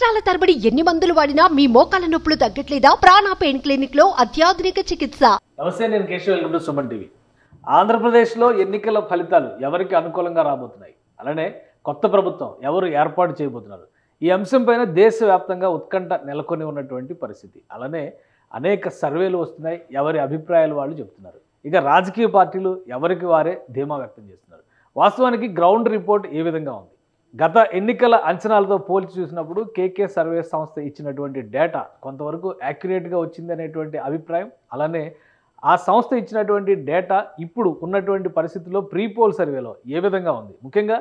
సంవత్సరాల తరబడి ఎన్ని మందులు వాడినా మీ మోకాల నొప్పులు తగ్గట్లేదా? ప్రాణ పెయిన్ క్లినిక్ లో అత్యాధునిక చికిత్స. నమస్తే, నేను Keshav. Welcome to Suman TV. ఆంధ్రప్రదేశ్లో ఎన్నికల ఫలితాలు ఎవరికి అనుకూలంగా రాబోతున్నాయి, అలానే కొత్త ప్రభుత్వం ఎవరు ఏర్పాటు చేయబోతున్నారు, ఈ అంశంపైన దేశవ్యాప్తంగా ఉత్కంఠ నెలకొని ఉన్నటువంటి పరిస్థితి. అలానే అనేక సర్వేలు వస్తున్నాయి, ఎవరి అభిప్రాయాలు వాళ్ళు చెప్తున్నారు. ఇక రాజకీయ పార్టీలు ఎవరికి వారే ధీమా వ్యక్తం చేస్తున్నారు. వాస్తవానికి గ్రౌండ్ రిపోర్ట్ ఏ విధంగా ఉంది? గత ఎన్నికల అంచనాలతో పోల్చి చూసినప్పుడు కేకే సర్వే సంస్థ ఇచ్చినటువంటి డేటా కొంతవరకు యాక్యురేట్గా వచ్చింది అనేటువంటి అభిప్రాయం. అలానే ఆ సంస్థ ఇచ్చినటువంటి డేటా ఇప్పుడు ఉన్నటువంటి పరిస్థితుల్లో ప్రీ పోల్ సర్వేలో ఏ విధంగా ఉంది, ముఖ్యంగా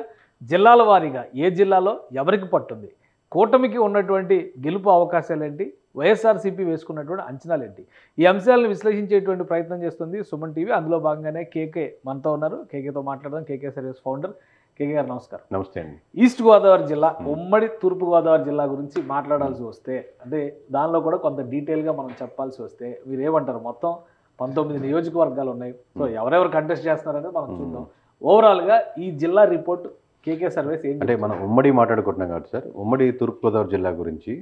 జిల్లాల వారీగా ఏ జిల్లాలో ఎవరికి పట్టుంది, కూటమికి ఉన్నటువంటి గెలుపు అవకాశాలు ఏంటి, వైఎస్ఆర్సీపీ వేసుకున్నటువంటి అంచనాలు ఏంటి, ఈ అంశాలను విశ్లేషించేటువంటి ప్రయత్నం చేస్తుంది సుమన్ టీవీ. అందులో భాగంగానే కేకే మనతో ఉన్నారు. కేకేతో మాట్లాడదాం. కేకే సర్వీస్ ఫౌండర్ కేకే గారు, నమస్కారం. నమస్తే అండి. ఈస్ట్ గోదావరి జిల్లా, ఉమ్మడి తూర్పు గోదావరి జిల్లా గురించి మాట్లాడాల్సి వస్తే, అంటే దానిలో కూడా కొంత డీటెయిల్గా మనం చెప్పాల్సి వస్తే మీరు ఏమంటారు? మొత్తం 19 నియోజకవర్గాలు ఉన్నాయి. సో ఎవరెవరు కంటెస్ట్ చేస్తున్నారనేది మనం చూద్దాం. ఓవరాల్గా ఈ జిల్లా రిపోర్ట్ కేకే సర్వేస్ ఏంటి? అంటే మనం ఉమ్మడి మాట్లాడుకుంటున్నాం కాబట్టి సార్, ఉమ్మడి తూర్పుగోదావరి జిల్లా గురించి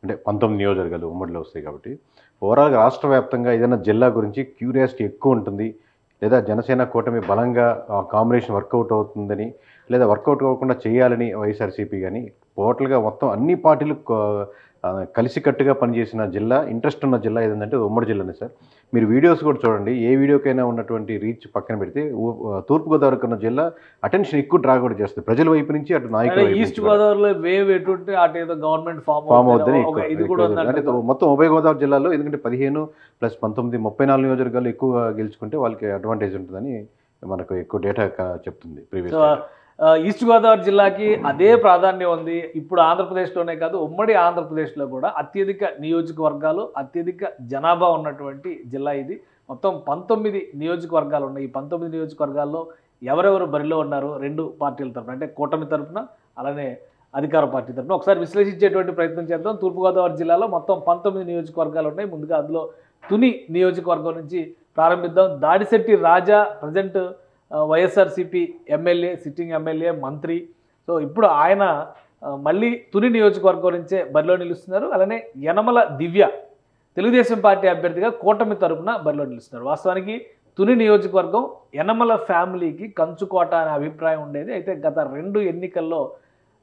అంటే 19 నియోజకవర్గాలు ఉమ్మడిలో వస్తాయి కాబట్టి ఓవరాల్గా రాష్ట్ర వ్యాప్తంగా ఏదైనా జిల్లా గురించి క్యూరియాసిటీ ఎక్కువ ఉంటుంది, లేదా జనసేన కూటమి బలంగా కాంబినేషన్ వర్కౌట్ అవుతుందని, లేదా వర్కౌట్ అవ్వకుండా చేయాలని వైఎస్ఆర్సీపీ కానీ టోటల్గా మొత్తం అన్ని పార్టీలు కలిసికట్టుగా పనిచేసిన జిల్లా, ఇంట్రెస్ట్ ఉన్న జిల్లా ఏదంటే ఉమ్మడి జిల్లానే సార్. మీరు వీడియోస్ కూడా చూడండి, ఏ వీడియోకైనా ఉన్నటువంటి రీచ్ పక్కన పెడితే తూర్పుగోదావరికి ఉన్న జిల్లా అటెన్షన్ ఎక్కువ డ్రా కూడా చేస్తుంది ప్రజల వైపు నుంచి, అటు నాయకులు. ఈస్ట్ గోదావరిలో వేవ్ ఎటుంటే అటు ఏదో గవర్నమెంట్ ఫామ్ అవుతుంది. అంటే మొత్తం ఉభయ గోదావరి జిల్లాలో ఎందుకంటే 15 + 19 34 నియోజకవర్గాలు ఎక్కువ గెలుచుకుంటే వాళ్ళకి అడ్వాంటేజ్ ఉంటుందని మనకు ఎక్కువ డేటా చెప్తుంది ప్రీవియస్. ఈస్ట్ గోదావరి జిల్లాకి అదే ప్రాధాన్యం ఉంది. ఇప్పుడు ఆంధ్రప్రదేశ్లోనే కాదు, ఉమ్మడి ఆంధ్రప్రదేశ్లో కూడా అత్యధిక నియోజకవర్గాలు, అత్యధిక జనాభా ఉన్నటువంటి జిల్లా ఇది. మొత్తం 19 నియోజకవర్గాలు ఉన్నాయి. ఈ 19 నియోజకవర్గాల్లో ఎవరెవరు బరిలో ఉన్నారు రెండు పార్టీల తరఫున, అంటే కూటమి తరఫున అలానే అధికార పార్టీ తరఫున ఒకసారి విశ్లేషించేటువంటి ప్రయత్నం చేద్దాం. తూర్పుగోదావరి జిల్లాలో మొత్తం 19 నియోజకవర్గాలు ఉన్నాయి. ముందుగా అందులో తుని నియోజకవర్గం నుంచి ప్రారంభిద్దాం. Dadisetti Raja present YSRCP MLA, sitting MLA, మంత్రి. సో ఇప్పుడు ఆయన మళ్ళీ తుని నియోజకవర్గం నుంచే బరిలో నిలుస్తున్నారు. అలానే యనమల దివ్య తెలుగుదేశం పార్టీ అభ్యర్థిగా కూటమి తరపున బరిలో నిలుస్తున్నారు. వాస్తవానికి తుని నియోజకవర్గం యనమల ఫ్యామిలీకి కంచుకోట అనే అభిప్రాయం ఉండేది. అయితే గత 2 ఎన్నికల్లో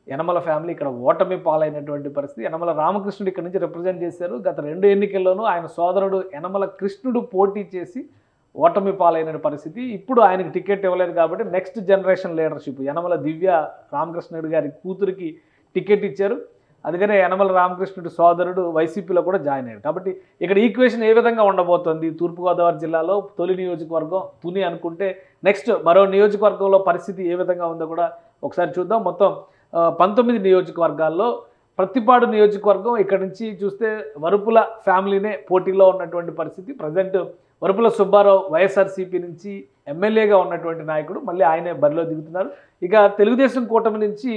యనమల ఫ్యామిలీ ఇక్కడ ఓటమి పాలైనటువంటి పరిస్థితి. యనమల రామకృష్ణుడు ఇక్కడ నుంచి రిప్రజెంట్ చేశారు. గత 2 ఎన్నికల్లోనూ ఆయన సోదరుడు యనమల కృష్ణుడు పోటీ చేసి ఓటమి పాలైన పరిస్థితి. ఇప్పుడు ఆయనకు టికెట్ ఇవ్వలేదు కాబట్టి నెక్స్ట్ జనరేషన్ లీడర్షిప్ యనమల దివ్య రామకృష్ణుడు గారి కూతురికి టికెట్ ఇచ్చారు. అందుకనే యనమల రామకృష్ణుడి సోదరుడు వైసీపీలో కూడా జాయిన్ అయ్యారు. కాబట్టి ఇక్కడ ఈక్వేషన్ ఏ విధంగా ఉండబోతోంది? తూర్పుగోదావరి జిల్లాలో తొలి నియోజకవర్గం తుని అనుకుంటే నెక్స్ట్ మరో నియోజకవర్గంలో పరిస్థితి ఏ విధంగా ఉందో కూడా ఒకసారి చూద్దాం. మొత్తం 19 నియోజకవర్గాల్లో ప్రతిపాడు నియోజకవర్గం ఇక్కడ నుంచి చూస్తే వరుపుల ఫ్యామిలీనే పోటీలో ఉన్నటువంటి పరిస్థితి. ప్రజెంట్ వరుపుల సుబ్బారావు వైఎస్ఆర్సీపీ నుంచి ఎమ్మెల్యేగా ఉన్నటువంటి నాయకుడు, మళ్ళీ ఆయనే బరిలో దిగుతున్నారు. ఇక తెలుగుదేశం కూటమి నుంచి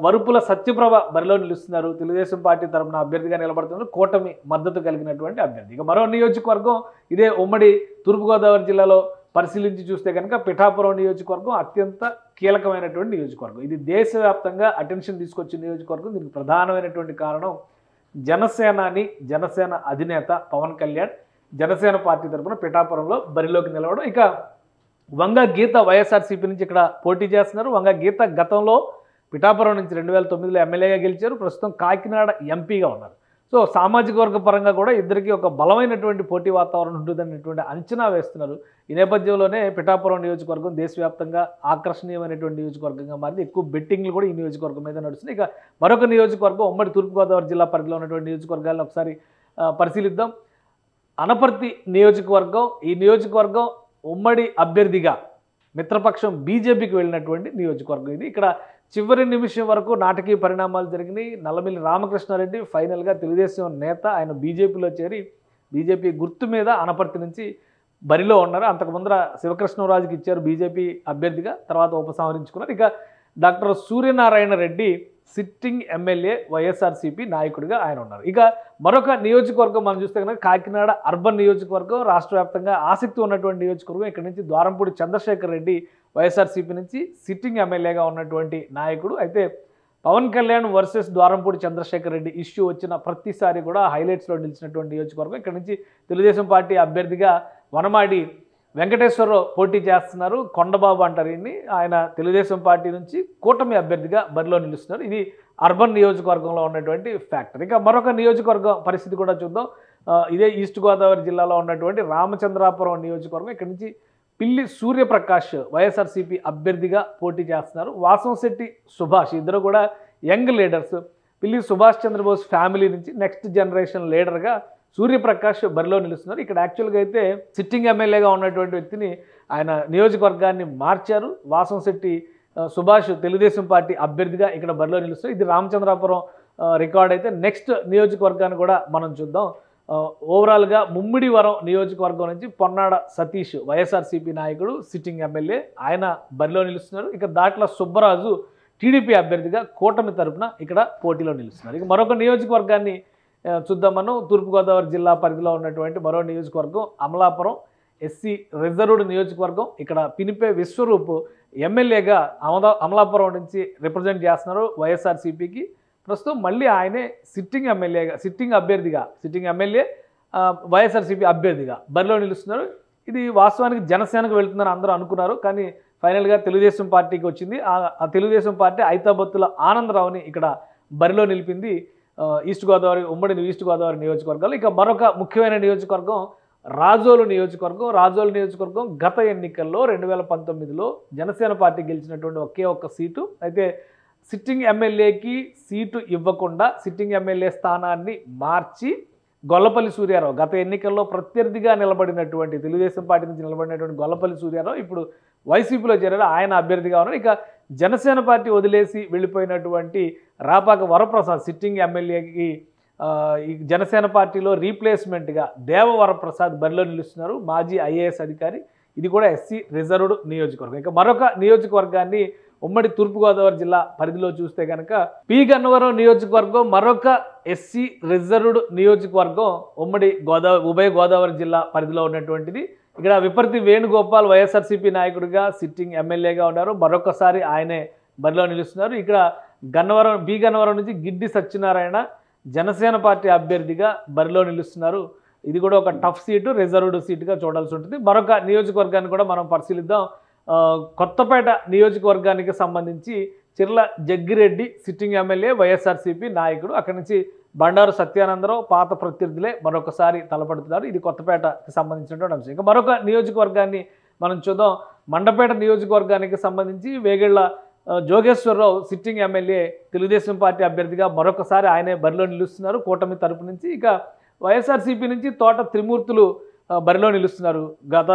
వరుపుల సత్యప్రభ బరిలో నిలుస్తున్నారు. తెలుగుదేశం పార్టీ తరఫున అభ్యర్థిగా నిలబడుతున్నారు, కూటమి మద్దతు కలిగినటువంటి అభ్యర్థి. ఇక మరో నియోజకవర్గం ఇదే ఉమ్మడి తూర్పుగోదావరి జిల్లాలో పరిశీలించి చూస్తే కనుక పిఠాపురం నియోజకవర్గం అత్యంత కీలకమైనటువంటి నియోజకవర్గం. ఇది దేశవ్యాప్తంగా అటెన్షన్ తీసుకొచ్చిన నియోజకవర్గం. దీనికి ప్రధానమైనటువంటి కారణం జనసేన అధినేత పవన్ కళ్యాణ్ జనసేన పార్టీ తరఫున పిఠాపురంలో బరిలోకి నిలవడం. ఇక వంగ గీత వైఎస్ఆర్సీపీ నుంచి ఇక్కడ పోటీ చేస్తున్నారు. వంగ గీత గతంలో పిఠాపురం నుంచి 2009లో ఎమ్మెల్యేగా గెలిచారు. ప్రస్తుతం కాకినాడ ఎంపీగా ఉన్నారు. సో సామాజిక వర్గ పరంగా కూడా ఇద్దరికి ఒక బలమైనటువంటి పోటీ వాతావరణం ఉంటుందనేటువంటి అంచనా వేస్తున్నారు. ఈ నేపథ్యంలోనే పిఠాపురం నియోజకవర్గం దేశవ్యాప్తంగా ఆకర్షణీయమైనటువంటి నియోజకవర్గంగా మారింది. ఎక్కువ బెట్టింగ్లు కూడా ఈ నియోజకవర్గం మీద నడుస్తున్నాయి. ఇక మరొక నియోజకవర్గం ఉమ్మడి తూర్పుగోదావరి జిల్లా పరిధిలో ఉన్నటువంటి నియోజకవర్గాలను ఒకసారి పరిశీలిద్దాం. అనపర్తి నియోజకవర్గం. ఈ నియోజకవర్గం ఉమ్మడి అభ్యర్థిగా మిత్రపక్షం బీజేపీకి వెళ్ళినటువంటి నియోజకవర్గం ఇది. ఇక్కడ చివరి నిమిషం వరకు నాటకీయ పరిణామాలు జరిగినాయి. నల్లమిల్లి రామకృష్ణారెడ్డి ఫైనల్గా తెలుగుదేశం నేత, ఆయన బీజేపీలో చేరి బీజేపీ గుర్తు మీద అనపర్తి నుంచి బరిలో ఉన్నారు. అంతకు ముందర శివకృష్ణరాజుకి ఇచ్చారు బీజేపీ అభ్యర్థిగా, తర్వాత ఉపసంహరించుకున్నారు. ఇక doctor Suryanarayana Reddy sitting MLA YSRCP నాయకుడిగా ఆయన ఉన్నారు. ఇక మరొక నియోజకవర్గం మనం చూస్తే కనుక కాకినాడ అర్బన్ నియోజకవర్గం, రాష్ట్ర వ్యాప్తంగా ఆసక్తి ఉన్నటువంటి నియోజకవర్గం. ఇక్కడ నుంచి ద్వారంపూడి చంద్రశేఖర్ రెడ్డి వైఎస్ఆర్సీపీ నుంచి సిట్టింగ్ ఎమ్మెల్యేగా ఉన్నటువంటి నాయకుడు. అయితే పవన్ కళ్యాణ్ వర్సెస్ ద్వారంపూడి చంద్రశేఖర్ రెడ్డి ఇష్యూ వచ్చిన ప్రతిసారి కూడా హైలైట్స్లో నిలిచినటువంటి నియోజకవర్గం. ఇక్కడ నుంచి తెలుగుదేశం పార్టీ అభ్యర్థిగా వనమాడి వెంకటేశ్వరరావు పోటీ చేస్తున్నారు. కొండబాబు అంటారు ఈయన్ని. ఆయన తెలుగుదేశం పార్టీ నుంచి కూటమి అభ్యర్థిగా బరిలో నిలుస్తున్నారు. ఇది అర్బన్ నియోజకవర్గంలో ఉన్నటువంటి ఫ్యాక్టర్. ఇక మరొక నియోజకవర్గం పరిస్థితి కూడా చూద్దాం. ఇదే ఈస్ట్ గోదావరి జిల్లాలో ఉన్నటువంటి రామచంద్రాపురం నియోజకవర్గం. ఇక్కడ నుంచి పిల్లి సూర్యప్రకాష్ వైఎస్ఆర్సీపీ అభ్యర్థిగా పోటీ చేస్తున్నారు. వాసంశెట్టి సుభాష్, ఇద్దరు కూడా young leaders. Pilli Subhash Chandrabose family నుంచి నెక్స్ట్ జనరేషన్ లీడర్గా సూర్యప్రకాష్ బరిలో నిలుస్తున్నారు. ఇక్కడ యాక్చువల్గా అయితే సిట్టింగ్ ఎమ్మెల్యేగా ఉన్నటువంటి వ్యక్తిని ఆయన నియోజకవర్గాన్ని మార్చారు. వాసంశెట్టి సుభాష్ తెలుగుదేశం పార్టీ అభ్యర్థిగా ఇక్కడ బరిలో నిలుస్తారు. ఇది రామచంద్రాపురం రికార్డ్ అయితే నెక్స్ట్ నియోజకవర్గాన్ని కూడా మనం చూద్దాం. ఓవరాల్గా ముమ్మిడివరం నియోజకవర్గం నుంచి పొన్నాడ సతీష్ వైఎస్ఆర్సీపీ నాయకుడు సిట్టింగ్ ఎమ్మెల్యే, ఆయన బరిలో నిలుస్తున్నారు. ఇక దాట్ల సుబ్బరాజు టీడీపీ అభ్యర్థిగా కూటమి తరపున ఇక్కడ పోటీలో నిలుస్తున్నారు. ఇక మరొక నియోజకవర్గాన్ని చూద్దాం మనం. తూర్పుగోదావరి జిల్లా పరిధిలో ఉన్నటువంటి మరో నియోజకవర్గం అమలాపురం ఎస్సీ రిజర్వ్డ్ నియోజకవర్గం. ఇక్కడ పినిపే విశ్వరూప్ ఎమ్మెల్యేగా అమలాపురం నుంచి రిప్రజెంట్ చేస్తున్నారు వైఎస్ఆర్సీపీకి. ప్రస్తుతం మళ్ళీ ఆయనే సిట్టింగ్ ఎమ్మెల్యే వైఎస్ఆర్సీపీ అభ్యర్థిగా బరిలో నిలుస్తున్నారు. ఇది వాస్తవానికి జనసేనకు వెళ్తుందని అందరూ అనుకున్నారు, కానీ ఫైనల్గా తెలుగుదేశం పార్టీకి వచ్చింది. ఆ తెలుగుదేశం పార్టీ ఐతాబత్తుల ఆనందరావుని ఇక్కడ బరిలో నిలిపింది ఉమ్మడి ఈస్ట్ గోదావరి నియోజకవర్గాలు. ఇక మరొక ముఖ్యమైన నియోజకవర్గం రాజోలు నియోజకవర్గం గత ఎన్నికల్లో 2019లో జనసేన పార్టీ గెలిచినటువంటి ఒకే ఒక్క సీటు. అయితే సిట్టింగ్ ఎమ్మెల్యేకి సీటు ఇవ్వకుండా సిట్టింగ్ ఎమ్మెల్యే స్థానాన్ని మార్చి గొల్లపల్లి సూర్యారావు, గత ఎన్నికల్లో ప్రత్యర్థిగా నిలబడినటువంటి తెలుగుదేశం పార్టీ నుంచి నిలబడినటువంటి గొల్లపల్లి సూర్యారావు ఇప్పుడు వైసీపీలో చేరారు. ఆయన అభ్యర్థిగా ఉన్నారు. ఇక జనసేన పార్టీ వదిలేసి వెళ్ళిపోయినటువంటి రాపాక వరప్రసాద్ సిట్టింగ్ ఎమ్మెల్యేకి ఈ జనసేన పార్టీలో రీప్లేస్మెంట్గా దేవవరప్రసాద్ బరిలో నిలుస్తున్నారు, మాజీ ఐఏఎస్ అధికారి. ఇది కూడా ఎస్సీ రిజర్వ్డ్ నియోజకవర్గం. ఇక మరొక నియోజకవర్గాన్ని ఉమ్మడి తూర్పుగోదావరి జిల్లా పరిధిలో చూస్తే కనుక పి గన్నవరం నియోజకవర్గం మరొక ఎస్సీ రిజర్వ్డ్ నియోజకవర్గం ఉభయ గోదావరి జిల్లా పరిధిలో ఉన్నటువంటిది. ఇక్కడ విపర్తి వేణుగోపాల్ వైఎస్ఆర్సీపీ నాయకుడిగా సిట్టింగ్ ఎమ్మెల్యేగా ఉన్నారు. మరొకసారి ఆయనే బరిలో నిలుస్తున్నారు. ఇక్కడ పి గన్నవరం నుంచి గిడ్డి సత్యనారాయణ జనసేన పార్టీ అభ్యర్థిగా బరిలో నిలుస్తున్నారు. ఇది కూడా ఒక టఫ్ సీటు, రిజర్వ్డ్ సీటుగా చూడాల్సి ఉంటుంది. మరొక నియోజకవర్గాన్ని కూడా మనం పరిశీలిద్దాం. కొత్తపేట నియోజకవర్గానికి సంబంధించి చిర్ల జగ్గిరెడ్డి సిట్టింగ్ ఎమ్మెల్యే వైఎస్ఆర్సీపీ నాయకుడు. అక్కడి నుంచి బండారు సత్యానందరావు పాత ప్రత్యర్థులే మరొకసారి తలపడుతున్నారు. ఇది కొత్తపేటకి సంబంధించినటువంటి అంశం. ఇంకా మరొక నియోజకవర్గాన్ని మనం చూద్దాం. మండపేట నియోజకవర్గానికి సంబంధించి Vegulla Jogeswara Rao sitting MLA Telugu Desam party అభ్యర్థిగా మరొకసారి ఆయనే బరిలో నిలుస్తున్నారు కూటమి తరపు నుంచి. ఇక వైఎస్ఆర్సీపీ నుంచి తోట త్రిమూర్తులు బరిలో నిలుస్తున్నారు. గత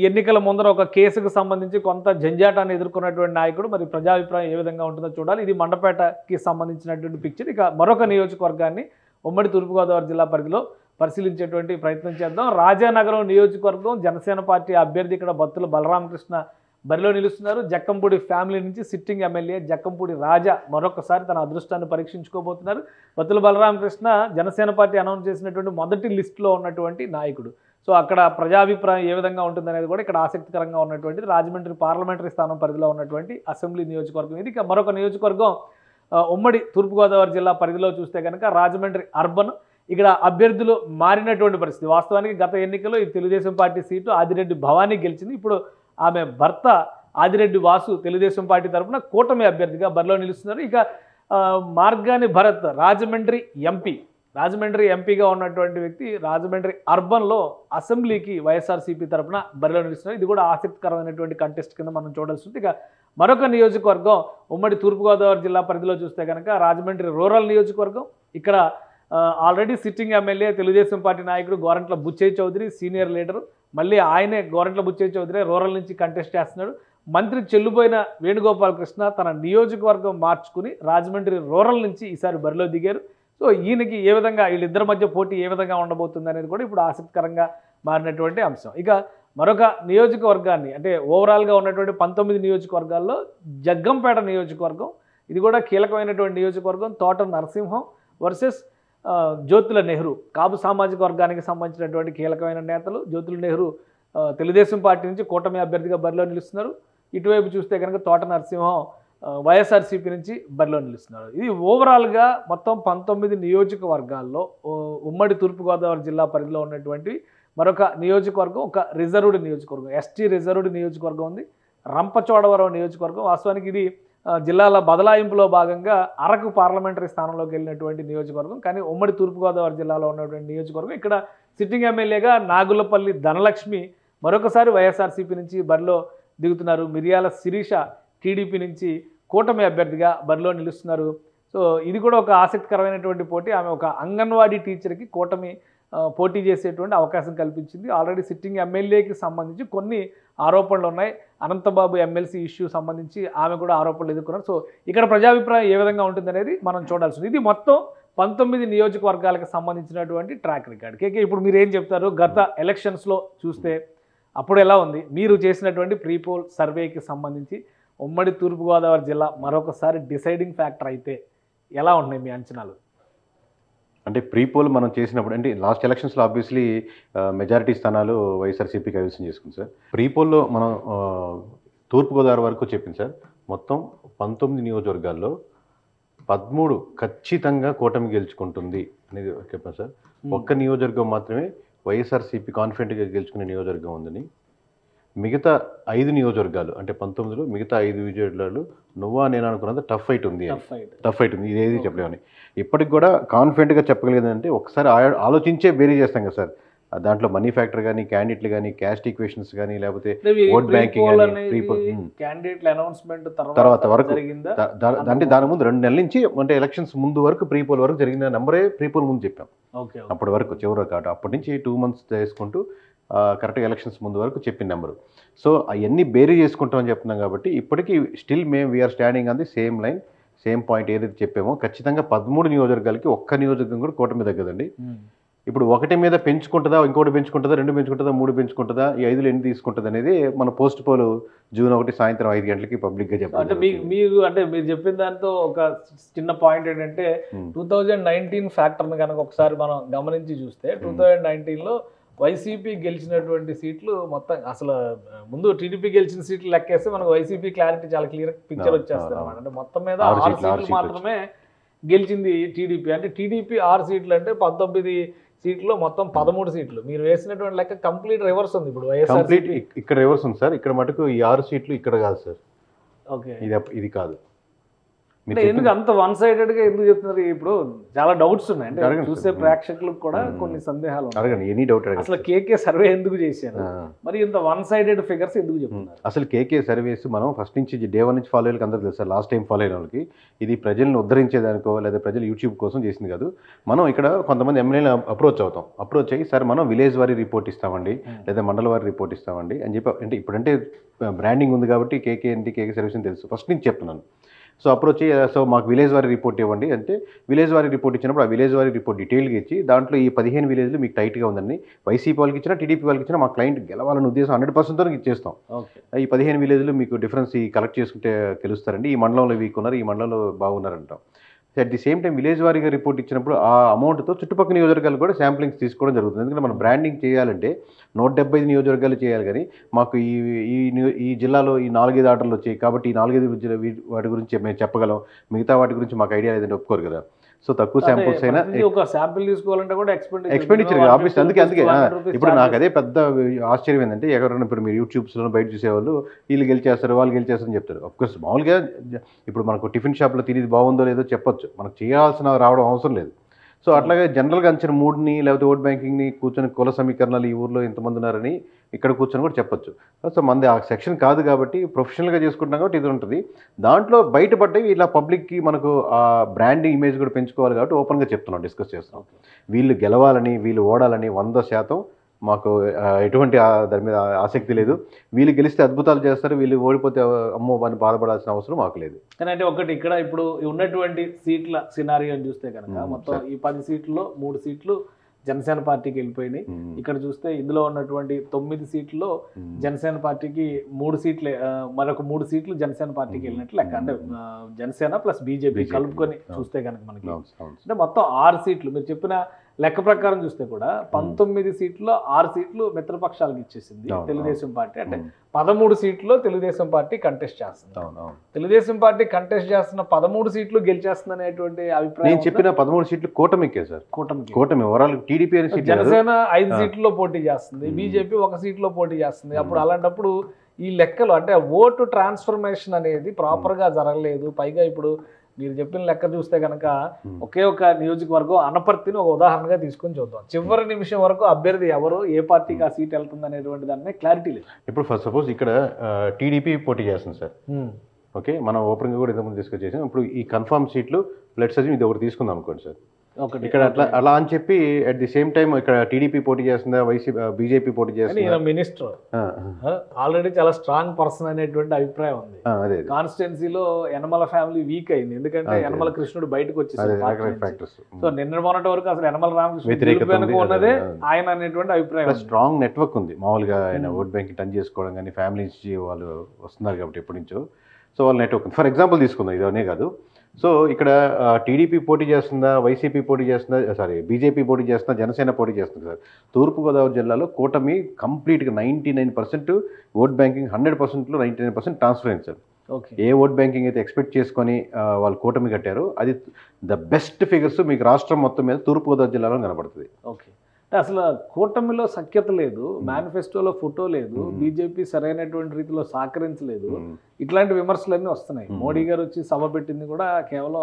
ఎన్నికల ముందర ఒక కేసుకు సంబంధించి కొంత జంజాటాన్ని ఎదుర్కొన్నటువంటి నాయకుడు. మరి ప్రజాభిప్రాయం ఏ విధంగా ఉంటుందో చూడాలి. ఇది మండపేటకి సంబంధించినటువంటి పిక్చర్. ఇక మరొక నియోజకవర్గాన్ని ఉమ్మడి తూర్పుగోదావరి జిల్లా పరిధిలో పరిశీలించేటువంటి ప్రయత్నం చేద్దాం. రాజానగరం నియోజకవర్గం జనసేన పార్టీ అభ్యర్థి ఇక్కడ బత్తుల బలరామకృష్ణ బరిలో నిలుస్తున్నారు. జక్కంపూడి ఫ్యామిలీ నుంచి సిట్టింగ్ ఎమ్మెల్యే జక్కంపూడి రాజా మరొకసారి తన అదృష్టాన్ని పరీక్షించుకోబోతున్నారు. బత్తుల బలరామకృష్ణ జనసేన పార్టీ అనౌన్స్ చేసినటువంటి మొదటి లిస్టులో ఉన్నటువంటి నాయకుడు. సో అక్కడ ప్రజాభిప్రాయం ఏ విధంగా ఉంటుందనేది కూడా ఇక్కడ ఆసక్తికరంగా ఉన్నటువంటిది. రాజమండ్రి పార్లమెంటరీ స్థానం పరిధిలో ఉన్నటువంటి అసెంబ్లీ నియోజకవర్గం ఇది. ఇక మరొక నియోజకవర్గం ఉమ్మడి తూర్పుగోదావరి జిల్లా పరిధిలో చూస్తే కనుక రాజమండ్రి అర్బన్. ఇక్కడ అభ్యర్థులు మారినటువంటి పరిస్థితి. వాస్తవానికి గత ఎన్నికల్లో ఈ తెలుగుదేశం పార్టీ సీటు ఆదిరెడ్డి భవానీ గెలిచింది. ఇప్పుడు ఆమె భర్త ఆదిరెడ్డి వాసు తెలుగుదేశం పార్టీ తరఫున కూటమి అభ్యర్థిగా బరిలో నిలుస్తున్నారు. ఇక మార్గాని భరత్ రాజమండ్రి ఎంపీగా ఉన్నటువంటి వ్యక్తి రాజమండ్రి అర్బన్లో అసెంబ్లీకి వైఎస్ఆర్సీపీ తరఫున బరిలో నిలుస్తున్నారు. ఇది కూడా ఆసక్తికరమైనటువంటి కంటెస్ట్ కింద మనం చూడాల్సి ఉంది. ఇక మరొక నియోజకవర్గం ఉమ్మడి తూర్పుగోదావరి జిల్లా పరిధిలో చూస్తే కనుక రాజమండ్రి రూరల్ నియోజకవర్గం. ఇక్కడ already sitting MLA Telugu Desam party నాయకుడు గోరంట్ల బుచ్చయ్య చౌదరి సీనియర్ లీడరు. మళ్ళీ ఆయనే గోరంట్ల బుచ్చయ్య చౌదరి రూరల్ నుంచి కంటెస్ట్ చేస్తున్నాడు. మంత్రి చెల్లుబోయిన వేణుగోపాలకృష్ణ తన నియోజకవర్గం మార్చుకుని రాజమండ్రి రూరల్ నుంచి ఈసారి బరిలో దిగారు. సో ఈయనకి ఏ విధంగా వీళ్ళిద్దరి మధ్య పోటీ ఏ విధంగా ఉండబోతుంది అనేది కూడా ఇప్పుడు ఆసక్తికరంగా మారినటువంటి అంశం. ఇక మరొక నియోజకవర్గాన్ని అంటే ఓవరాల్గా ఉన్నటువంటి 19 నియోజకవర్గాల్లో జగ్గంపేట నియోజకవర్గం. ఇది కూడా కీలకమైనటువంటి నియోజకవర్గం. తోట నరసింహం వర్సెస్ జ్యోతుల నెహ్రూ. కాపు సామాజిక వర్గానికి సంబంధించినటువంటి కీలకమైన నేతలు. జ్యోతుల నెహ్రూ తెలుగుదేశం పార్టీ నుంచి కూటమి అభ్యర్థిగా బరిలో నిలుస్తున్నారు. ఇటువైపు చూస్తే కనుక తోట నరసింహం వైఎస్ఆర్సీపీ నుంచి బరిలో నిలుస్తున్నారు. ఇది ఓవరాల్గా మొత్తం 19 నియోజకవర్గాల్లో ఉమ్మడి తూర్పుగోదావరి జిల్లా పరిధిలో ఉన్నటువంటి మరొక నియోజకవర్గం, ఒక రిజర్వ్డ్ నియోజకవర్గం, ఎస్టీ రిజర్వ్డ్ నియోజకవర్గం ఉంది, రంపచోడవరం నియోజకవర్గం. వాస్తవానికి ఇది జిల్లాల బదలాయింపులో భాగంగా అరకు పార్లమెంటరీ స్థానంలోకి వెళ్ళినటువంటి నియోజకవర్గం. కానీ ఉమ్మడి తూర్పుగోదావరి జిల్లాలో ఉన్నటువంటి నియోజకవర్గం. ఇక్కడ సిట్టింగ్ ఎమ్మెల్యేగా నాగులపల్లి ధనలక్ష్మి మరొకసారి వైఎస్ఆర్సీపీ నుంచి బరిలో దిగుతున్నారు. మిరియాల శిరీష టీడీపీ నుంచి కూటమి అభ్యర్థిగా బరిలో నిలుస్తున్నారు. సో ఇది కూడా ఒక ఆసక్తికరమైనటువంటి పోటీ. ఆమె ఒక అంగన్వాడీ టీచర్కి కూటమి పోటీ చేసేటువంటి అవకాశం కల్పించింది. ఆల్రెడీ సిట్టింగ్ ఎమ్మెల్యేకి సంబంధించి కొన్ని ఆరోపణలు ఉన్నాయి. అనంతబాబు ఎమ్మెల్సీ ఇష్యూ సంబంధించి ఆమె కూడా ఆరోపణలు ఎదుర్కొన్నారు. సో ఇక్కడ ప్రజాభిప్రాయం ఏ విధంగా ఉంటుందనేది మనం చూడాల్సింది. ఇది మొత్తం 19 నియోజకవర్గాలకు సంబంధించినటువంటి ట్రాక్ రికార్డ్. కేకే, ఇప్పుడు మీరు ఏం చెప్తారు? గత ఎలక్షన్స్లో చూస్తే అప్పుడు ఎలా ఉంది? మీరు చేసినటువంటి ప్రీపోల్ సర్వేకి సంబంధించి ఉమ్మడి తూర్పుగోదావరి జిల్లా మరొకసారి డిసైడింగ్ ఫ్యాక్టర్ అయితే ఎలా ఉన్నాయి మీ అంచనాలు? అంటే ప్రీపోల్ మనం చేసినప్పుడు అంటే లాస్ట్ ఎలక్షన్స్లో ఆబ్వియస్లీ మెజారిటీ స్థానాలు వైఎస్ఆర్సీపీ కైవసం చేసుకుంది సార్. ప్రీపోల్లో మనం తూర్పుగోదావరి వరకు చెప్పింది సార్. మొత్తం 19 నియోజకవర్గాల్లో 13 ఖచ్చితంగా కూటమి గెలుచుకుంటుంది అనేది చెప్పాను సార్. ఒక్క నియోజకవర్గం మాత్రమే వైఎస్ఆర్సీపీ కాన్ఫిడెంట్గా గెలుచుకునే నియోజకవర్గం ఉందని. మిగతా 5 నియోజకవర్గాలు అంటే 19లో మిగతా 5 నియోజకవర్గాలు నువ్వా నేను అనుకున్నది టఫ్ ఫైట్ ఉంది. ఇదేది చెప్పలేమని ఇప్పటికి కూడా కాన్ఫిడెంట్గా చెప్పగలిగేదంటే ఒకసారి ఆలోచించే బేరీ చేస్తాం కదా సార్. దాంట్లో మనీ ఫ్యాక్టర్ కానీ, క్యాండిడేట్లు కానీ, క్యాస్ట్ ఈక్వేషన్స్ కానీ, లేకపోతే ఓట్ బ్యాంకింగ్ తర్వాత వరకు అంటే దాని ముందు 2 నెలల నుంచి అంటే ఎలక్షన్స్ ముందు వరకు ప్రీపోల్ వరకు జరిగిన నెంబరే ప్రీపోల్ ముందు చెప్పాం. అప్పటి వరకు చివరి కాదు, అప్పటి నుంచి 2 months చేసుకుంటూ కరెక్ట్గా ఎలక్షన్స్ ముందు వరకు చెప్పిన నెంబరు. సో అవన్నీ బేరీ చేసుకుంటామని చెప్తున్నాం కాబట్టి ఇప్పటికీ స్టిల్ మేము we are standing on the same line, same point ఏదైతే చెప్పామో ఖచ్చితంగా 13 నియోజకవర్గాలకి ఒక్క నియోజకవర్గం కూడా కూటమి తగ్గదండి. ఇప్పుడు ఒకటి మీద పెంచుకుంటుందా, ఇంకోటి పెంచుకుంటుందా, 2 పెంచుకుంటుందా, 3 పెంచుకుంటుందా, ఈ 5లో ఎన్ని తీసుకుంటుంది అనేది మన పోస్ట్ పోల్ జూన్ 1 సాయంత్రం 5 గంటలకి పబ్లిక్గా చెప్పాలి. అంటే మీరు చెప్పిన దాంతో ఒక చిన్న పాయింట్ ఏంటంటే 2019 ఫ్యాక్టర్ని కనుక ఒకసారి మనం గమనించి చూస్తే 2019లో వైసీపీ గెలిచినటువంటి సీట్లు మొత్తం అసలు ముందు టీడీపీ గెలిచిన సీట్లు లెక్కేస్తే మనకు వైసీపీ క్లారిటీ చాలా క్లియర్ పిక్చర్ వచ్చేస్తుంది అనమాట. అంటే మొత్తం మీద 6 సీట్లు మాత్రమే గెలిచింది టీడీపీ. అంటే టీడీపీ 6 సీట్లు అంటే 19 సీట్లో మొత్తం 13 సీట్లు. మీరు వేసినటువంటి లెక్క కంప్లీట్ రివర్స్ ఉంది. ఇప్పుడు వైఎస్ఆర్ ఇక్కడ రివర్స్ ఉంది సార్. ఇక్కడ మటుకు ఈ 6 సీట్లు ఇక్కడ కాదు సార్. ఓకే, ఇది కాదు. ఎందుకు అంత వన్ సైడెడ్ గా ఎందుకు చెప్తున్నారు? ఇప్పుడు చాలా డౌట్స్ ఉన్నాయి. అంటే చూసే ప్రేక్షకులకు కూడా కొన్ని సందేహాలు ఉన్నాయి. అసలు కేకే సర్వే ఎందుకు చేశారు, మరి ఇంత వన్ సైడెడ్ ఫిగర్స్ ఎందుకు చెప్తున్నారు? అసలు కేకే సర్వేస్ మనం ఫస్ట్ నుంచి డే 1 నుంచి ఫాలో అయ్యేకి అందరికీ తెలుసు సార్. లాస్ట్ టైం ఫాలో అయిన వాళ్ళకి ఇది ప్రజలను ఉద్ధరించేదానికో లేదా ప్రజలు యూట్యూబ్ కోసం చేసింది కాదు. మనం ఇక్కడ కొంతమంది ఎమ్మెల్యేలు అప్రోచ్ అయ్యి సార్ మనం విలేజ్ వారీ రిపోర్ట్ ఇస్తామండి లేదా మండల వారీ రిపోర్ట్ ఇస్తామండి అని చెప్పి, అంటే ఇప్పుడంటే బ్రాండింగ్ ఉంది కాబట్టి కేకే సర్వీస్ అని తెలుసు, ఫస్ట్ నుంచి చెప్తున్నాను. సో అప్రోచ్ సో మాకు విలేజ్ వారీ రిపోర్ట్ ఇవ్వండి అంటే విలేజ్ వారీ రిపోర్ట్ ఇచ్చినప్పుడు ఆ విలేజ్ వారీ రిపోర్ట్ డీటెయిల్గా ఇచ్చి దాంట్లో ఈ 15 విలేజ్లు మీకు టైట్గా ఉందండి, వైసీపీ వాళ్ళకి ఇచ్చినా టీడీపీ వాళ్ళకి ఇచ్చినా మా క్లయింట్ గెలవాలని ఉద్దేశం 100%తో ఇచ్చేస్తాం. ఈ 15 విలేజ్లు మీకు డిఫరెన్స్ కలెక్ట్ చేసుకుంటే తెలుస్తారండి, ఈ మండలంలో వీక్ ఉన్నారు, ఈ మండలంలో బాగున్నారంటాం. At the same time village వారీగా రిపోర్ట్ ఇచ్చినప్పుడు ఆ అమౌంట్తో చుట్టుపక్కల నియోజకవర్గాలు కూడా శాంప్లింగ్స్ తీసుకోవడం జరుగుతుంది. ఎందుకంటే మనం బ్రాండింగ్ చేయాలంటే 175 నియోజకవర్గాలు చేయాలి, కానీ మాకు ఈ జిల్లాలో ఈ 4-5 ఆర్డర్లు వచ్చాయి కాబట్టి ఈ 4-5 వాటి గురించి మేము చెప్పగలం, మిగతా వాటి గురించి మాకు ఐడియా లేదంటే ఒప్పుకోరు కదా. సో తక్కువ శాంపుల్స్ అయినా ఒక శాంపిల్ తీసుకోవాలంటే కూడా ఎక్స్పెండిచర్ ఆబ్వియస్లీ. అందుకే ఇప్పుడు నాకు అదే పెద్ద ఆశ్చర్యం ఏంటంటే ఎవరైనా ఇప్పుడు మీరు యూట్యూబ్స్లో బయట చూసేవాళ్ళు వీళ్ళు గెలిచేస్తారు వాళ్ళు గెలిచేస్తారని చెప్తారు. అఫ్కోర్స్ మామూలుగా ఇప్పుడు మనకు టిఫిన్ షాప్లో తినేది బాగుందో లేదో చెప్పొచ్చు, మనకు చేయాల్సిన రావడం అవసరం లేదు. సో అట్లాగే జనరల్గా అంచిన మూడ్ని లేకపోతే ఓట్ బ్యాంకింగ్ని కూర్చొని కుల సమీకరణాలు ఈ ఊర్లో ఎంతమంది ఉన్నారని ఇక్కడ కూర్చొని కూడా చెప్పొచ్చు. సో మనది ఆ సెక్షన్ కాదు కాబట్టి ప్రొఫెషనల్గా చేసుకుంటాం కాబట్టి ఇది ఉంటుంది. దాంట్లో బయటపడ్డవి ఇలా పబ్లిక్కి మనకు ఆ బ్రాండింగ్ ఇమేజ్ కూడా పెంచుకోవాలి కాబట్టి ఓపెన్గా చెప్తున్నాం, డిస్కస్ చేస్తున్నాం. వీళ్ళు గెలవాలని వీళ్ళు ఓడాలని 100% మాకు ఎటువంటి దాని మీద ఆసక్తి లేదు. వీళ్ళు గెలిస్తే అద్భుతాలు చేస్తారు, వీళ్ళు ఓడిపోతే అమ్మో అని బాధపడాల్సిన అవసరం మాకు లేదు. కానీ అంటే ఒకటి ఇక్కడ ఇప్పుడు ఉన్నటువంటి సీట్ల సినారియోని చూస్తే కనుక మొత్తం ఈ 10 సీట్లలో 3 సీట్లు జనసేన పార్టీకి వెళ్ళిపోయినాయి. ఇక్కడ చూస్తే ఇందులో ఉన్నటువంటి 9 సీట్లలో జనసేన పార్టీకి 3 సీట్లే, మరొక 3 సీట్లు జనసేన పార్టీకి వెళ్ళినట్లు లెక్క. అంటే జనసేన ప్లస్ బీజేపీ కలుపుకొని చూస్తే కనుక మనకి అంటే మొత్తం 6 సీట్లు. మీరు చెప్పిన లెక్క ప్రకారం చూస్తే కూడా 19 సీట్లో 6 సీట్లు మిత్రపక్షాలకు ఇచ్చేసింది తెలుగుదేశం పార్టీ. అంటే 13 సీట్లో తెలుగుదేశం పార్టీ కంటెస్ట్ చేస్తుంది. తెలుగుదేశం పార్టీ కంటెస్ట్ చేస్తున్న 13 సీట్లు గెలిచేస్తుంది అనేటువంటి అభిప్రాయం. నేను చెప్పిన 13 సీట్లు కూటమికే సార్. కూటమి ఓవరాల్ టీడీపీ అనే సీట్, జనసేన 5 సీట్లలో పోటీ చేస్తుంది, బీజేపీ 1 సీట్లో పోటీ చేస్తుంది. అప్పుడు అలాంటప్పుడు ఈ లెక్కలు అంటే ఓటు ట్రాన్స్ఫర్మేషన్ అనేది ప్రాపర్గా జరగలేదు. పైగా ఇప్పుడు మీరు చెప్పిన లెక్క చూస్తే కనుక ఒకే ఒక నియోజకవర్గం అనపర్తిని ఒక ఉదాహరణగా తీసుకొని చూద్దాం. చివరి నిమిషం వరకు అభ్యర్థి ఎవరు, ఏ పార్టీకి ఆ సీట్ వెళ్తుంది అనేటువంటి దాని క్లారిటీ లేదు. ఇప్పుడు ఫస్ట్ సపోజ్ ఇక్కడ టీడీపీ పోటీ చేస్తుంది సార్. ఓకే, మనం ఓపెన్గా కూడా ఇంతకుముందు డిస్కస్ చేసాం. ఇప్పుడు ఈ కన్ఫర్మ్ సీట్లు లెట్స్ అజ్యూమ్ ఇది ఒకటి తీసుకుందాం అనుకోండి సార్. ఇక్కడ అలా అని చెప్పి అట్ ది సేమ్ టైం ఇక్కడ టీడీపీ పోటీ చేస్తుందా, బీజేపీ పోటీ చేస్తుందా? మినిస్టర్ ఆల్రెడీ చాలా స్ట్రాంగ్ పర్సన్ అనేటువంటి అభిప్రాయం ఉంది. కాన్స్టిట్యున్సీలో యనమల ఫ్యామిలీ వీక్ అయింది, ఎందుకంటే యనమల కృష్ణుడు బయటకు వచ్చేసాడు. సో నిన్న మొన్నటి వరకు అసలు యనమల రామకృష్ణ ఉన్నదే ఆయన అనేటువంటి అభిప్రాయం. స్ట్రాంగ్ నెట్వర్క్ ఉంది మామూలుగా, ఆయన ఓట్ బ్యాంక్ టర్న్ చేసుకోవడం కానీ, ఫ్యామిలీ నుంచి వాళ్ళు వస్తున్నారు కాబట్టి ఎప్పటి నుంచో. సో వాళ్ళ నెట్వర్క్ ఫర్ ఎగ్జాంపుల్ తీసుకుందాం, ఇదనే కాదు. సో ఇక్కడ టీడీపీ పోటీ చేస్తుందా, వైసీపీ పోటీ చేస్తుందా, సారీ బీజేపీ పోటీ చేస్తుందా, జనసేన పోటీ చేస్తుంది సార్. తూర్పుగోదావరి జిల్లాలో కూటమి కంప్లీట్గా 99% ఓట్ బ్యాంకింగ్, 100%లో 99% ట్రాన్స్ఫర్ అయింది సార్. ఏ ఓట్ బ్యాంకింగ్ అయితే ఎక్స్పెక్ట్ చేసుకొని వాళ్ళు కూటమి కట్టారో అది ద బెస్ట్ ఫిగర్స్ మీకు రాష్ట్రం మొత్తం మీద తూర్పుగోదావరి జిల్లాలో కనబడుతుంది. ఓకే, అసలు కూటమిలో సఖ్యత లేదు, మేనిఫెస్టోలో ఫోటో లేదు, బీజేపీ సరైనటువంటి రీతిలో సహకరించలేదు, ఇట్లాంటి విమర్శలన్నీ వస్తున్నాయి. మోడీ గారు వచ్చి సభ పెట్టింది కూడా కేవలం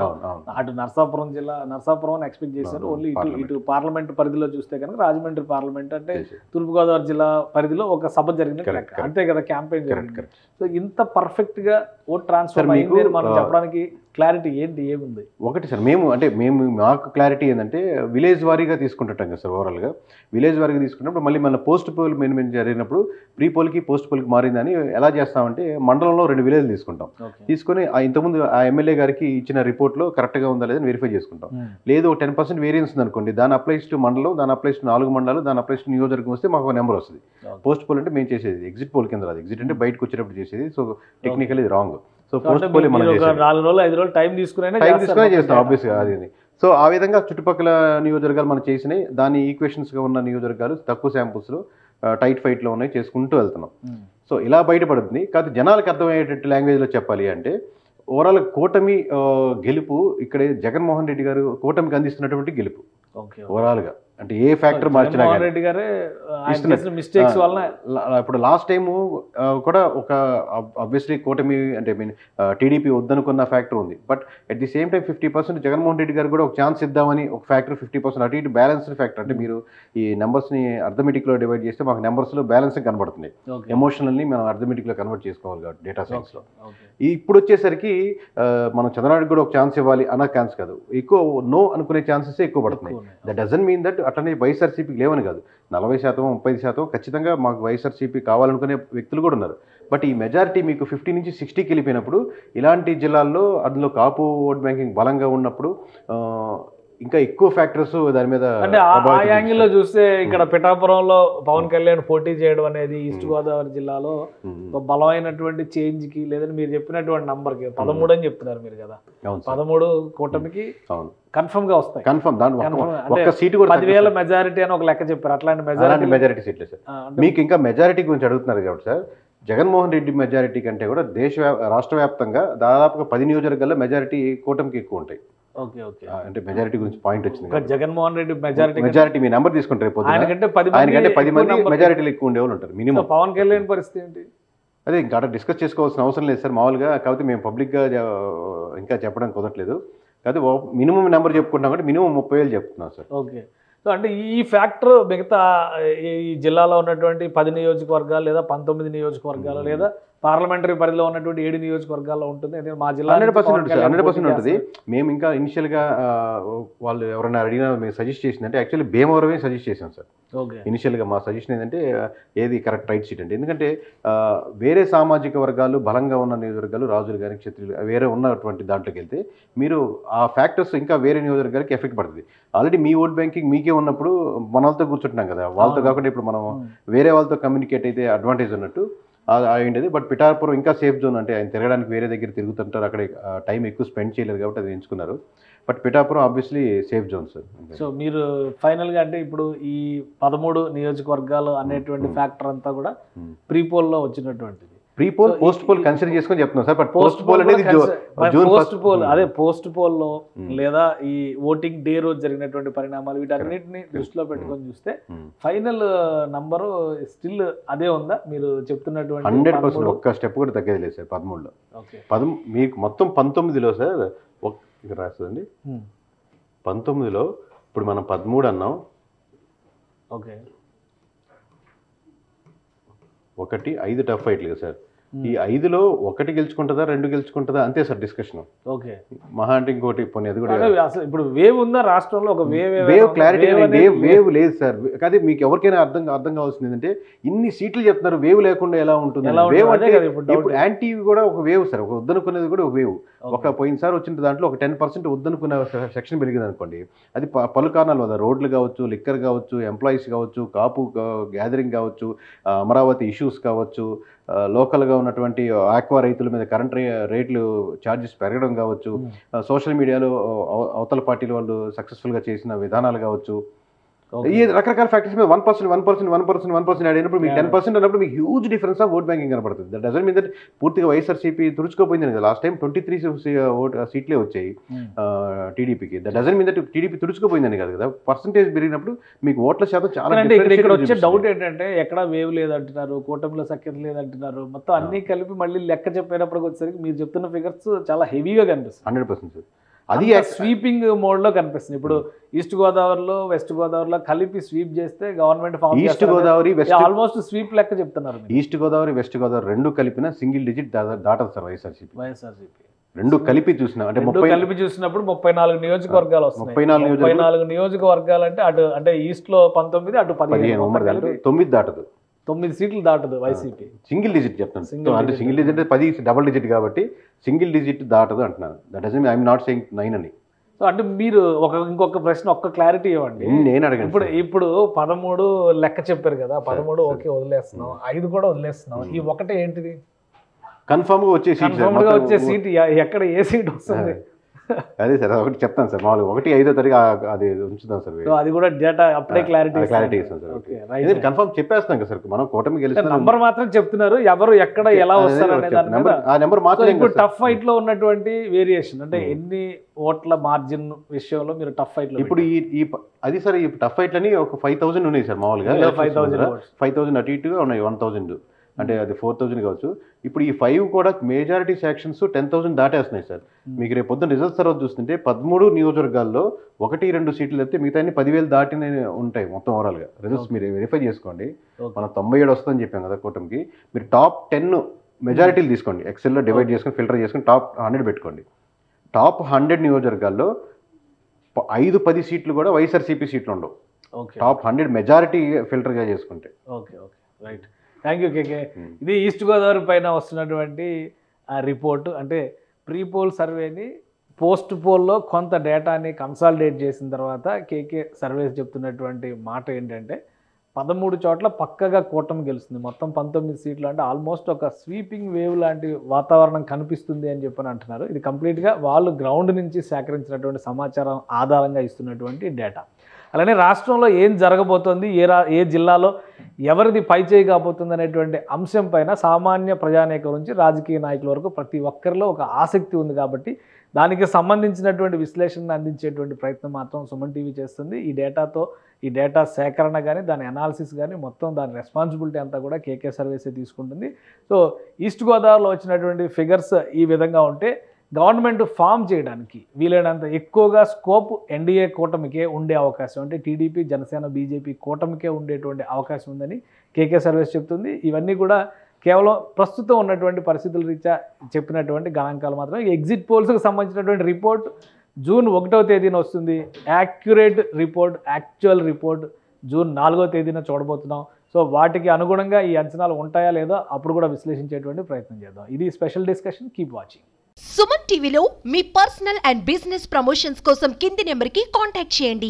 అటు నర్సాపురం జిల్లా, నర్సాపురం ఎక్స్పెక్ట్ చేశారు. ఓన్లీ ఇటు పార్లమెంట్ పరిధిలో చూస్తే కనుక రాజమండ్రి పార్లమెంట్ అంటే తూర్పుగోదావరి జిల్లా పరిధిలో ఒక సభ జరిగినట్టు అంతే కదా, క్యాంపెయిన్ జరిగింది. సో ఇంత పర్ఫెక్ట్ గా ఓట్ ట్రాన్స్ఫర్ అయింది మనం చెప్పడానికి క్లారిటీ ఏంటి, ఏముంది? ఒకటి సార్, మేము మాకు క్లారిటీ ఏంటంటే విలేజ్ వారీగా తీసుకుంటుంటాం కదా సార్. ఓవరాల్గా విలేజ్ వారీగా తీసుకున్నప్పుడు మళ్ళీ మన పోస్ట్ పోల్ మెయిన్ జరిగినప్పుడు ప్రీ పోల్కి పోస్ట్ పోల్కి మారిందని ఎలా చేస్తామంటే మండలంలో 2 విలేజ్లు తీసుకుంటాం. తీసుకొని ఇంతకుముందు ఆ ఎమ్మెల్యే గారికి ఇచ్చిన రిపోర్ట్లో కరెక్ట్గా ఉందా లేదని వెరిఫై చేసుకుంటాం. లేదు 10% వేరియన్స్ ఉంది అనుకోండి, దాని అప్లైస్ టు మండలం, దాని అప్లైస్ టు 4 మండలాలు, దాని అప్లైస్ టు నియోజకవర్గం వస్తే మాకు ఒక నెంబర్ వస్తుంది. పోస్ట్ పోల్ అంటే మేము చేసేది ఎగ్జిట్ పోల్ కింద రాదు, ఎగ్జిట్ అంటే బయటకు వచ్చేటప్పుడు చేసేది. సో టెక్నికల్ ఇది రాంగ్. సో పోస్ట్ పోల్ మనం 4 రోజులు 5 రోజులు టైం తీసుకునే చేస్తాం ఆబ్వియస్గా అది. సో ఆ విధంగా చుట్టుపక్కల నియోజకవర్గాలు మనం చేసినాయి, దాని ఈక్వేషన్స్గా ఉన్న నియోజకవర్గాలు తక్కువ శాంపుల్స్లో టైట్ ఫైట్లో ఉన్నాయి చేసుకుంటూ వెళ్తున్నాం. సో ఇలా బయటపడుతుంది. కాదు జనాలకు అర్థమయ్యేటట్టు లాంగ్వేజ్లో చెప్పాలి అంటే ఓవరాల్ కూటమి గెలుపు ఇక్కడ జగన్మోహన్ రెడ్డి గారు కూటమికి అందిస్తున్నటువంటి గెలుపు ఓవరాల్గా. అంటే ఏ ఫ్యాక్టర్ మార్చినా మిస్టేక్స్ వల్ల ఇప్పుడు లాస్ట్ టైము కూడా ఒక ఆబ్వియస్లీ కూటమి అంటే టీడీపీ వద్దనుకున్న ఫ్యాక్టర్ ఉంది. But at the same time 50% Jaganmohan Reddy గారు కూడా ఒక ఛాన్స్ ఇద్దామని ఒక ఫ్యాక్టర్ 50% అటు ఇటు బ్యాలెన్స్డ్ ఫ్యాక్టర్. అంటే మీరు ఈ నెంబర్స్ని అర్థమెటిక్లో డివైడ్ చేస్తే మాకు నెంబర్స్లో బ్యాలెన్సింగ్ కనబడుతుంది. ఎమోషనల్ని మనం అర్థమెటిక్లో కన్వర్ట్ చేసుకోవాలి కాబట్టి డేటా సైన్స్లో. ఇప్పుడు వచ్చేసరికి మనం చంద్రబాబు కూడా ఒక ఛాన్స్ ఇవ్వాలి అన్న ఛాన్స్ కాదు, ఎక్కువ నో అనుకునే ఛాన్సెస్ ఎక్కువ పడుతున్నాయి. దట్ డజంట్ మీన్ దట్ అట్లనే వైఎస్ఆర్సీపీకి లేవని కాదు, 40% 35% ఖచ్చితంగా మాకు వైఎస్ఆర్సీపీ కావాలనుకునే వ్యక్తులు కూడా ఉన్నారు. బట్ ఈ మెజారిటీ మీకు 50 నుంచి 60కి వెళ్ళిపోయినప్పుడు ఇలాంటి జిల్లాల్లో అందులో కాపు ఓట్ బ్యాంకింగ్ బలంగా ఉన్నప్పుడు ఇంకా ఎక్కువ ఫ్యాక్టర్స్ దాని మీద అంటే ఆ యాంగిల్లో చూస్తే ఇక్కడ పిఠాపురంలో పవన్ కళ్యాణ్ పోటీ చేయడం అనేది ఈస్ట్ గోదావరి జిల్లాలో ఒక బలమైనటువంటి చేంజ్ కి, లేదంటే మీరు చెప్పినటువంటి నంబర్ కి 13 అని చెప్తున్నారు మీరు కదా, 13 కూటమికి కన్ఫర్మ్ గా వస్తాయి. కన్ఫర్మ్ ఒక్క సీటు కూడా 10,000 మెజారిటీ అని ఒక లెక్క చెప్పారు. అట్లాంటి మెజారిటీ సీట్లే సార్. మీకు ఇంకా మెజారిటీ గురించి అడుగుతున్నారు కాబట్టి సార్, జగన్మోహన్ రెడ్డి మెజారిటీ కంటే కూడా రాష్ట్ర వ్యాప్తంగా దాదాపుగా 10 నియోజకవర్గాల్లో మెజారిటీ కూటమికి ఎక్కువ ఉంటాయి. అంటే మెజారిటీ గురించి పాయింట్ వచ్చింది. జగన్మోహన్ రెడ్డి మెజారిటీ మీ నెంబర్ తీసుకుంటారు, ఆయనకంటే 10 మంది మెజారిటీలో ఎక్కువ ఉండేవాళ్ళు ఉంటారు మినిమం. పవన్ కళ్యాణ్ పరిస్థితి ఏంటి? అదే ఇంకా డిస్కస్ చేసుకోవాల్సిన అవసరం లేదు సార్ మామూలుగా. కాకపోతే మేము పబ్లిక్గా ఇంకా చెప్పడం కుదరట్లేదు. కాకపోతే మినిమం నెంబర్ చెప్పుకుంటాం కాబట్టి మినిమం 30,000 చెప్తున్నాం సార్. ఓకే, సో అంటే ఈ ఫ్యాక్టర్ మిగతా ఈ జిల్లాలో ఉన్నటువంటి 10 నియోజకవర్గాలు లేదా 19 నియోజకవర్గాలు లేదా పార్లమెంటరీ పరిధిలో ఉన్నటువంటి 7 నియోజకవర్గాల్లో ఉంటుంది. మా జిల్లా 100% ఉంటుంది. మేము ఇంకా ఇనిషియల్గా వాళ్ళు ఎవరైనా అడిగినా మేము సజెస్ట్ చేసిందంటే యాక్చువల్లీ భీమవరమే సజెస్ట్ చేసాం సార్. ఇనిషియల్గా మా సజెషన్ ఏంటంటే ఏది కరెక్ట్ రైట్ సీట్ అంటే, ఎందుకంటే వేరే సామాజిక వర్గాలు బలంగా ఉన్న నియోజకవర్గాలు, రాజులు కానీ క్షత్రియులు వేరే ఉన్నటువంటి దాంట్లోకి వెళ్తే మీరు ఆ ఫ్యాక్టర్స్ ఇంకా వేరే నియోజకవర్గాలకి ఎఫెక్ట్ పడుతుంది. ఆల్రెడీ మీ ఓట్ బ్యాంకింగ్ మీకే ఉన్నప్పుడు మన వాళ్ళతో కూర్చుంటున్నాం కదా, వాళ్ళతో కాకుండా ఇప్పుడు మనం వేరే వాళ్ళతో కమ్యూనికేట్ అయితే అడ్వాంటేజ్ ఉన్నట్టు అయింది. బట్ పిఠాపురం ఇంకా సేఫ్ జోన్, అంటే ఆయన తిరగడానికి వేరే దగ్గర తిరుగుతుంటారు, అక్కడ టైం ఎక్కువ స్పెండ్ చేయలేదు కాబట్టి అది ఎంచుకున్నారు. But Pithapuram obviously safe zone sir. So మీరు ఫైనల్గా అంటే ఇప్పుడు ఈ 13 నియోజకవర్గాలు అనేటువంటి ఫ్యాక్టర్ అంతా కూడా ప్రీ పోల్లో వచ్చినటువంటిది. Pre poll post poll consider చేసుకొని చెప్తున్నాం సార్. బట్ పోస్ట్ పోల్ అనేది పోస్ట్ పోల్ అదే పోస్ట్ పోల్లో లేదా ఈ ఓటింగ్ డే రోజు జరిగినటువంటి పరిణామాలు వీటన్నిటిని దృష్టిలో పెట్టుకొని చూస్తే ఫైనల్ నంబరు స్టిల్ అదే ఉందా మీరు చెప్తున్నటువంటి? 100% ఒక్క స్టెప్ కూడా తగ్గేది లేదు సార్ 13లో. మీకు మొత్తం 19లో సార్ ఇక్కడ రాస్తుందండి 19లో ఇప్పుడు మనం 13 అన్నాం. ఓకే 1 5 టఫ్ ఫైట్లు కదా సార్. ఈ 5లో 1 గెలుచుకుంటుందా 2 గెలుచుకుంటుందా అంతే సార్ డిస్కషన్. ఓకే మహా అంటే ఇంకోటి పోనీ అది కూడా అసలు ఇప్పుడు వేవ్ ఉందా రాష్ట్రంలో? ఒక వేవ్ క్లారిటీ వేవ్ లేదు సార్. కానీ మీకు ఎవరికైనా అర్థం కావాల్సింది ఏంటంటే ఇన్ని సీట్లు చెప్తున్నారు, వేవ్ లేకుండా ఎలా ఉంటుంది? వేవ్ అంటే ఇప్పుడు యాంటీ కూడా ఒక వేవ్ సార్, ఒక వద్దనుకునేది కూడా ఒక వేవ్. ఒక పోయినసారి వచ్చిన దాంట్లో ఒక 10% వద్దనుకున్న సెక్షన్ పెరిగింది అనుకోండి, అది పలు కారణాలు వల్ల రోడ్లు కావచ్చు, లిక్కర్ కావచ్చు, ఎంప్లాయీస్ కావచ్చు, కాపు గ్యాదరింగ్ కావచ్చు, అమరావతి ఇష్యూస్ కావచ్చు, లోకల్గా ఉన్నటువంటి ఆక్వా రైతుల మీద కరెంట్ రేట్లు ఛార్జెస్ పెరగడం కావచ్చు, సోషల్ మీడియాలో అవతల పార్టీల వాళ్ళు సక్సెస్ఫుల్గా చేసిన విధానాలు కావచ్చు, ఈ రకరకాల ఫ్యాక్టర్స్ మీద 1% యాడ్ అయినప్పుడు మీకు 10% అన్నప్పుడు మీకు huge difference of vote banking కనబడుతుంది. దట్ డజంట్ మీన్ దట్ పూర్తిగా వైఎస్ఆర్సీపీ తుడుచుకోపోయింది కదా. లాస్ట్ టైం 23 సీట్లే వచ్చాయి టీడీపీకి. That doesn't mean that TDP తుడుచుకోపోయిందని కాదు కదా. పర్సంటేజ్ పెరిగినప్పుడు మీకు ఓట్ల శాతం చాలా. ఇక్కడ వచ్చే డౌట్ ఏంటంటే ఎక్కడ వేవ్ లేదంటున్నారు, కూటమిలో సఖ్యత లేదంటున్నారు, మొత్తం అన్ని కలిపి మళ్ళీ లెక్క చెప్పేటప్పటికి వచ్చేసరికి మీరు చెప్తున్న ఫిగర్స్ చాలా హెవీగా కనిపిస్తుంది. 100% అది స్వీపింగ్ మోడ్ లో కనిపిస్తుంది. ఇప్పుడు ఈస్ట్ గోదావరిలో వెస్ట్ గోదావరిలో కలిపి స్వీప్ చేస్తే government east Godavari almost sweep లెక్క చెప్తున్నారు. ఈస్ట్ గోదావరి వెస్ట్ గోదావరి రెండు కలిపిన సింగిల్ డిజిట్ దాటదు సార్ వైఎస్ఆర్సీపీ. రెండు కలిపి చూసినా అంటే కలిపి చూసినప్పుడు 34 నియోజకవర్గాలు వస్తాయి. 34 నియోజకవర్గాలు అంటే అటు అంటే ఈస్ట్ లో 19, అటు 15, 9 దాటదు. 9 సీట్లు దాటదు వైసీపీ. సింగిల్ డిజిట్ చెప్తాను అంటే సింగిల్ డిజిట్ అంటే 10 డబుల్ డిజిట్ కాబట్టి సింగిల్ డిజిట్ దాటదు అంటున్నాను. That doesn't mean I'm not saying 9 అని. సో అంటే మీరు ఇంకొక ప్రశ్న ఒక్క క్లారిటీ ఇవ్వండి. నేను అడగండి. ఇప్పుడు 13 లెక్క చెప్పారు కదా, 13 ఓకే వదిలేస్తున్నాం, 5 కూడా వదిలేస్తున్నాం, ఈ ఒకటే ఏంటిది? కన్ఫర్మ్ గా వచ్చే సీట్ ఎక్కడ ఏ సీట్ వస్తుంది? అదే సార్ ఒకటి చెప్తాను సార్. మామూలుగా 1 5వ తారీఖు అది ఉంచుతాం సార్. అది కూడా డేటా అప్పుడే క్లారిటీ ఇస్తాం సార్. కన్ఫర్మ్ చెప్పేస్తాం కదా సార్. మనం కూటమి గెలిచిన నంబర్ మాత్రం చెప్తున్నారు, ఎవరు ఎక్కడ ఎలా వస్తారు అనే దాని మీద. ఆ నెంబర్ మాత్రం ఇప్పుడు టఫ్ ఫైట్ లో ఉన్నటువంటి వేరియేషన్ అంటే ఎన్ని ఓట్ల మార్జిన్ విషయంలో మీరు టఫ్ ఫైట్ లో ఇప్పుడు ఈ అది సార్ ఈ టఫ్ ఫైట్ లని ఒక 5000 ఉన్నాయి సార్. మామూలుగా 5000 అటు ఇటుగా ఉన్నాయి. 1000 అంటే అది 4000 కావచ్చు. ఇప్పుడు ఈ 5 కూడా మేజారిటీ సెక్షన్స్ 10,000 దాటేస్తున్నాయి సార్. మీకు రేపు పొద్దున్న రిజల్ట్స్ తర్వాత చూస్తుంటే 13 నియోజకవర్గాల్లో 1-2 సీట్లు అయితే మిగతా 10,000 దాటిన ఉంటాయి మొత్తం ఓవరాల్గా. రిజల్ట్స్ మీరు వెరిఫై చేసుకోండి. మనం 97 వస్తుందని చెప్పాం కదా కూటమికి. మీరు టాప్ 10 మెజారిటీలు తీసుకోండి, ఎక్సెల్లో డివైడ్ చేసుకొని ఫిల్టర్ చేసుకొని టాప్ 100 పెట్టుకోండి. టాప్ 100 నియోజకవర్గాల్లో 5-10 సీట్లు కూడా వైఎస్ఆర్సీపీ సీట్లు ఉండవు. టాప్ 100 మెజారిటీ ఫిల్టర్గా చేసుకుంటే. ఓకే రైట్, థ్యాంక్ యూ కేకే. ఇది ఈస్ట్ గోదావరి పైన వస్తున్నటువంటి రిపోర్టు. అంటే ప్రీ పోల్ సర్వేని పోస్ట్ పోల్లో కొంత డేటాని కన్సాలిడేట్ చేసిన తర్వాత కేకే సర్వేస్ చెప్తున్నటువంటి మాట ఏంటంటే 13 చోట్ల పక్కగా కూటమి గెలుస్తుంది. మొత్తం 19 సీట్లు అంటే ఆల్మోస్ట్ ఒక స్వీపింగ్ వేవ్ లాంటి వాతావరణం కనిపిస్తుంది అని చెప్పని అంటున్నారు. ఇది కంప్లీట్గా వాళ్ళు గ్రౌండ్ నుంచి సేకరించినటువంటి సమాచారం ఆధారంగా ఇస్తున్నటువంటి డేటా. అలానే రాష్ట్రంలో ఏం జరగబోతోంది, ఏ జిల్లాలో ఎవరిది పైచేయి కాబోతుంది అనేటువంటి అంశం పైన సామాన్య ప్రజానేకం నుంచి రాజకీయ నాయకుల వరకు ప్రతి ఒక్కరిలో ఒక ఆసక్తి ఉంది. కాబట్టి దానికి సంబంధించినటువంటి విశ్లేషణను అందించేటువంటి ప్రయత్నం మాత్రం సుమన్ టీవీ చేస్తుంది. ఈ డేటా సేకరణ కానీ దాని అనాలిసిస్ కానీ మొత్తం దాని రెస్పాన్సిబిలిటీ అంతా కూడా కేకే సర్వీసే తీసుకుంటుంది. సో ఈస్ట్ గోదావరిలో వచ్చినటువంటి ఫిగర్స్ ఈ విధంగా ఉంటే గవర్నమెంట్ ఫామ్ చేయడానికి వీలైనంత ఎక్కువగా స్కోప్ ఎన్డీఏ కూటమికే ఉండే అవకాశం, అంటే టీడీపీ, జనసేన, బీజేపీ కూటమికే ఉండేటువంటి అవకాశం ఉందని కేకే సర్వీస్ చెప్తుంది. ఇవన్నీ కూడా కేవలం ప్రస్తుతం ఉన్నటువంటి పరిస్థితుల రీత్యా చెప్పినటువంటి గణాంకాలు మాత్రమే. ఎగ్జిట్ పోల్స్కి సంబంధించినటువంటి రిపోర్ట్ జూన్ 1వ తేదీన వస్తుంది. Accurate report, actual report June 4వ తేదీన చూడబోతున్నాం. సో వాటికి అనుగుణంగా ఈ అంచనాలు ఉంటాయా లేదా అప్పుడు కూడా విశ్లేషించేటువంటి ప్రయత్నం చేద్దాం. ఇది special discussion. Keep watching. Suman టీవీలో మీ పర్సనల్ అండ్ బిజినెస్ ప్రమోషన్స్ కోసం కింది నెంబర్కి కాంటాక్ట్ చేయండి.